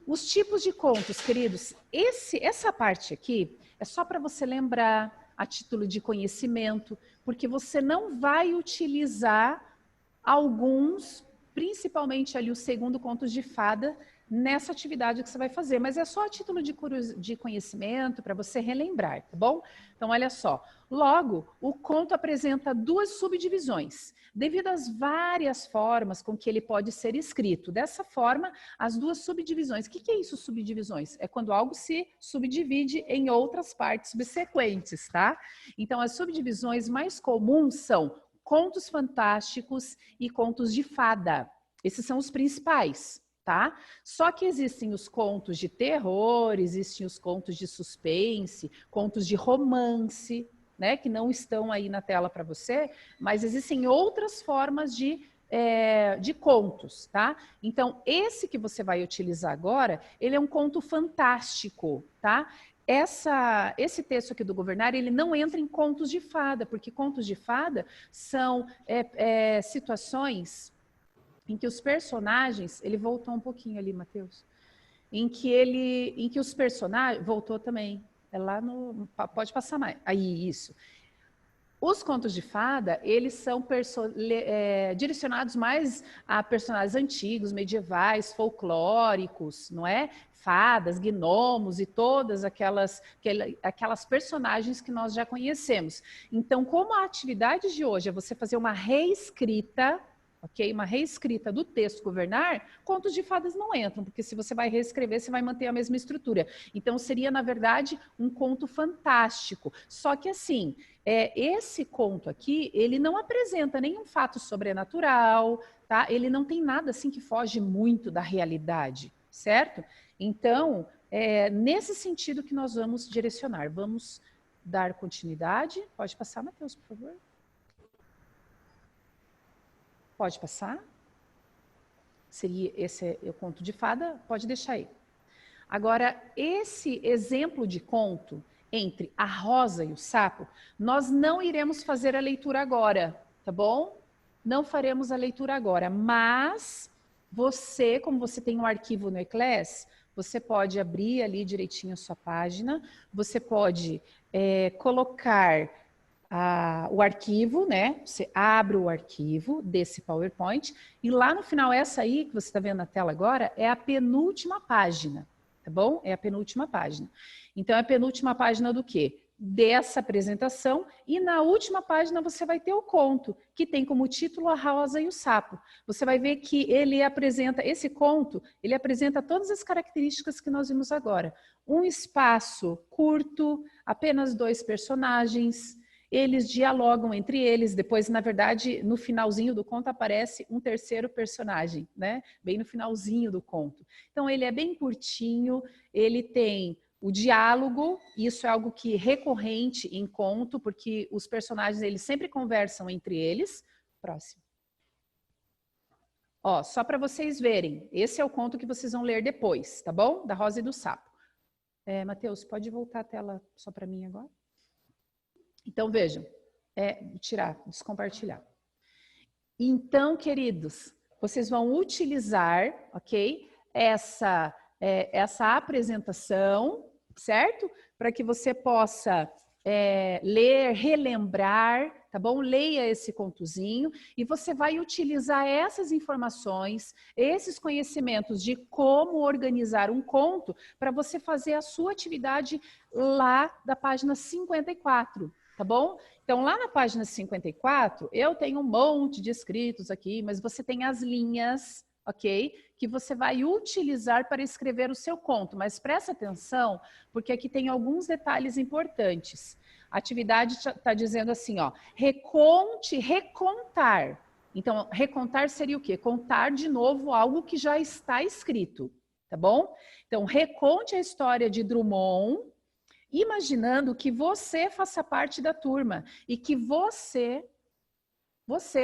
Os tipos de contos, queridos. Essa parte aqui é só para você lembrar, a título de conhecimento, porque você não vai utilizar alguns, principalmente ali o segundo contos de fada, nessa atividade que você vai fazer, mas é só a título de conhecimento, para você relembrar, tá bom? Então, olha só. Logo, o conto apresenta duas subdivisões, devido às várias formas com que ele pode ser escrito. Dessa forma, as duas subdivisões. O que é isso, subdivisões? É quando algo se subdivide em outras partes subsequentes, tá? Então, as subdivisões mais comuns são contos fantásticos e contos de fada. Esses são os principais, tá? Só que existem os contos de terror, existem os contos de suspense, contos de romance, né? Que não estão aí na tela para você, mas existem outras formas de contos, tá? Então, esse que você vai utilizar agora, ele é um conto fantástico, tá? Esse texto aqui do Governar, ele não entra em contos de fada, porque contos de fada são situações em que os personagens, ele voltou um pouquinho ali, Mateus, em que os personagens, voltou também, é lá no, pode passar mais, aí, isso. Os contos de fada, eles são direcionados mais a personagens antigos, medievais, folclóricos, não é? Fadas, gnomos e todas aquelas personagens que nós já conhecemos. Então, como a atividade de hoje é você fazer uma reescrita, ok? Uma reescrita do texto Governar, contos de fadas não entram, porque se você vai reescrever, você vai manter a mesma estrutura. Então, seria, na verdade, um conto fantástico. Só que, assim, esse conto aqui, ele não apresenta nenhum fato sobrenatural, tá? Ele não tem nada, assim, que foge muito da realidade, certo? Então, nesse sentido que nós vamos direcionar. Vamos dar continuidade. Pode passar, Mateus, por favor. Pode passar? Esse é o conto de fada, pode deixar aí. Agora, esse exemplo de conto entre a rosa e o sapo, nós não iremos fazer a leitura agora, tá bom? Não faremos a leitura agora, mas você, como você tem um arquivo no Eclass, você pode abrir ali direitinho a sua página, você pode colocar o arquivo, né? Você abre o arquivo desse PowerPoint e lá no final, essa aí que você está vendo na tela agora, é a penúltima página, tá bom? É a penúltima página. Então, é a penúltima página do quê? Dessa apresentação e na última página você vai ter o conto, que tem como título A Rosa e o Sapo. Você vai ver que ele apresenta, esse conto, ele apresenta todas as características que nós vimos agora. Um espaço curto, apenas 2 personagens, eles dialogam entre eles, depois, na verdade, no finalzinho do conto aparece um terceiro personagem, né? Bem no finalzinho do conto. Então, ele é bem curtinho, ele tem o diálogo, isso é algo que é recorrente em conto, porque os personagens, eles sempre conversam entre eles. Próximo. Ó, só para vocês verem, esse é o conto que vocês vão ler depois, tá bom? Da Rosa e do Sapo. Mateus, pode voltar a tela só para mim agora? Então, vejam, descompartilhar. Então, queridos, vocês vão utilizar, ok, essa apresentação, certo? Para que você possa ler, relembrar, tá bom? Leia esse contozinho e você vai utilizar essas informações, esses conhecimentos de como organizar um conto para você fazer a sua atividade lá da página 54. Tá bom? Então, lá na página 54, eu tenho um monte de escritos aqui, mas você tem as linhas, ok? Que você vai utilizar para escrever o seu conto. Mas presta atenção, porque aqui tem alguns detalhes importantes. A atividade está dizendo assim, ó, recontar. Então, recontar seria o quê? Contar de novo algo que já está escrito, tá bom? Então, reconte a história de Drummond, imaginando que você faça parte da turma e que você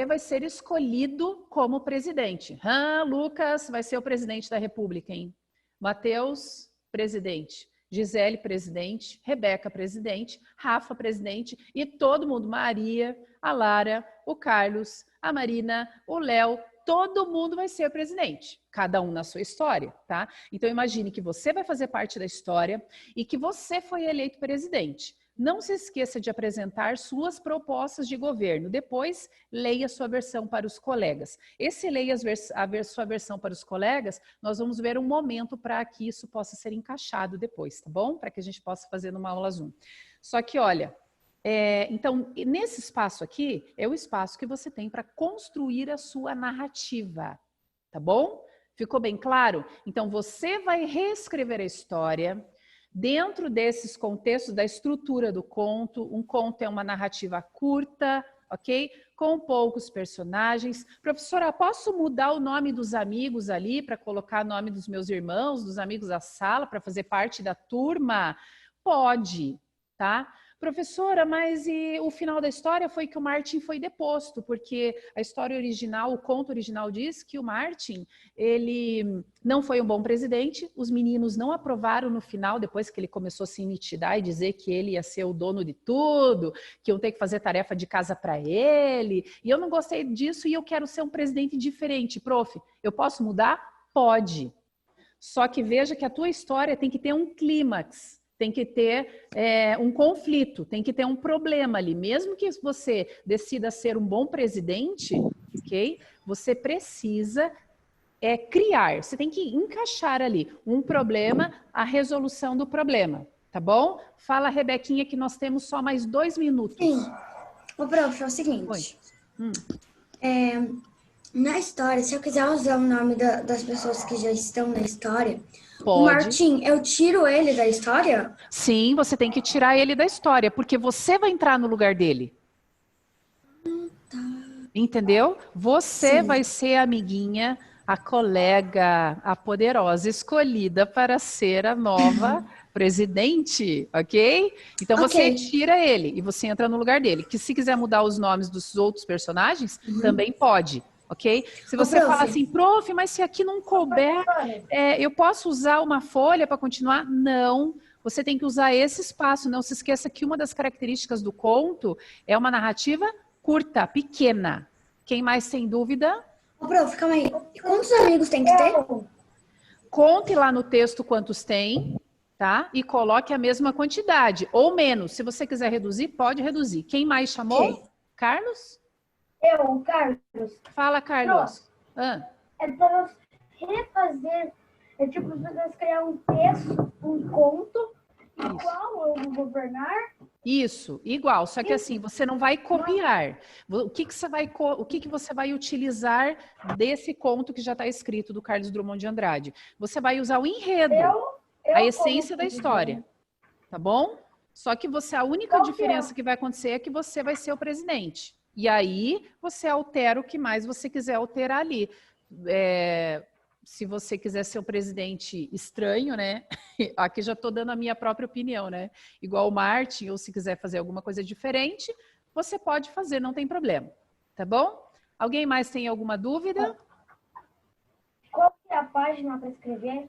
vai ser escolhido como presidente. Lucas vai ser o presidente da República, hein? Mateus, presidente. Gisele, presidente, Rebeca, presidente, Rafa, presidente, e todo mundo, Maria, a Lara, o Carlos, a Marina, o Léo, todo mundo vai ser presidente, cada um na sua história, tá? Então imagine que você vai fazer parte da história e que você foi eleito presidente. Não se esqueça de apresentar suas propostas de governo. Depois, leia sua versão para os colegas. Esse leia sua versão para os colegas, nós vamos ver um momento para que isso possa ser encaixado depois, tá bom? Para que a gente possa fazer numa aula Zoom. Só que, olha, então, nesse espaço aqui, é o espaço que você tem para construir a sua narrativa, tá bom? Ficou bem claro? Então, você vai reescrever a história dentro desses contextos da estrutura do conto. Um conto é uma narrativa curta, ok? Com poucos personagens. Professora, posso mudar o nome dos amigos ali para colocar o nome dos meus irmãos, dos amigos da sala, para fazer parte da turma? Pode, tá? Professora, mas e o final da história foi que o Martin foi deposto, porque a história original, o conto original diz que o Martin, ele não foi um bom presidente, os meninos não aprovaram no final, depois que ele começou a se nitidar e dizer que ele ia ser o dono de tudo, que iam ter que fazer tarefa de casa para ele, e eu não gostei disso e eu quero ser um presidente diferente. Prof, eu posso mudar? Pode. Só que veja que a tua história tem que ter um clímax. Tem que ter um conflito, tem que ter um problema ali. Mesmo que você decida ser um bom presidente, ok? Você precisa criar, você tem que encaixar ali um problema, a resolução do problema, tá bom? Fala, Rebequinha, que nós temos só mais 2 minutos. Sim. Ô, prof, é o seguinte. Na história, se eu quiser usar o nome das pessoas que já estão na história, Pode. o Martin, eu tiro ele da história? Sim, você tem que tirar ele da história, porque você vai entrar no lugar dele. Tá. Entendeu? Você Sim. vai ser a amiguinha, a colega, a poderosa escolhida para ser a nova presidente, ok? Então você tira ele e você entra no lugar dele. Que se quiser mudar os nomes dos outros personagens, também pode. Ok? Se você fala assim, prof, mas se aqui não couber, eu posso usar uma folha para continuar? Não, você tem que usar esse espaço. Não se esqueça que uma das características do conto é uma narrativa curta, pequena. Quem mais tem dúvida? Ô, prof, calma aí. Quantos amigos tem que ter? Conte lá no texto quantos tem, tá? E coloque a mesma quantidade, ou menos. Se você quiser reduzir, pode reduzir. Quem mais chamou? Carlos? Eu, Carlos. Fala, Carlos. É para nós refazer, tipo, para nós criar um texto, um conto, igual eu vou governar. Isso, igual, só que assim, você não vai copiar. O que você vai utilizar desse conto que já está escrito do Carlos Drummond de Andrade? Você vai usar o enredo, a essência da história, tá bom? Só que a única diferença que vai acontecer é que você vai ser o presidente. E aí, você altera o que mais você quiser alterar ali. Se você quiser ser um presidente estranho, né? Aqui já estou dando a minha própria opinião, né? Igual o Martin, ou se quiser fazer alguma coisa diferente, você pode fazer, não tem problema. Tá bom? Alguém mais tem alguma dúvida? Qual que é a página para escrever?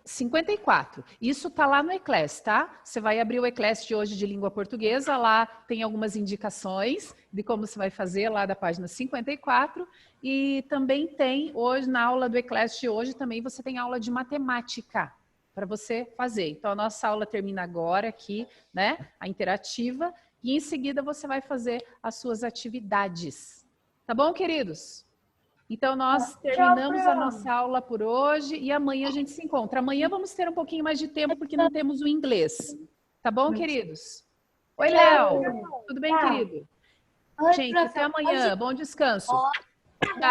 54. Isso tá lá no Eclass, tá? Você vai abrir o Eclass de hoje de língua portuguesa, lá tem algumas indicações de como você vai fazer lá da página 54 e também tem hoje na aula do Eclass de hoje também você tem aula de matemática para você fazer. Então a nossa aula termina agora aqui, né? A interativa e em seguida você vai fazer as suas atividades. Tá bom, queridos? Então, nós terminamos a nossa aula por hoje e amanhã a gente se encontra. Amanhã vamos ter um pouquinho mais de tempo porque não temos o inglês. Tá bom, queridos? Oi, Léo. Tudo bem, querido? Gente, até amanhã. Bom descanso. Tchau.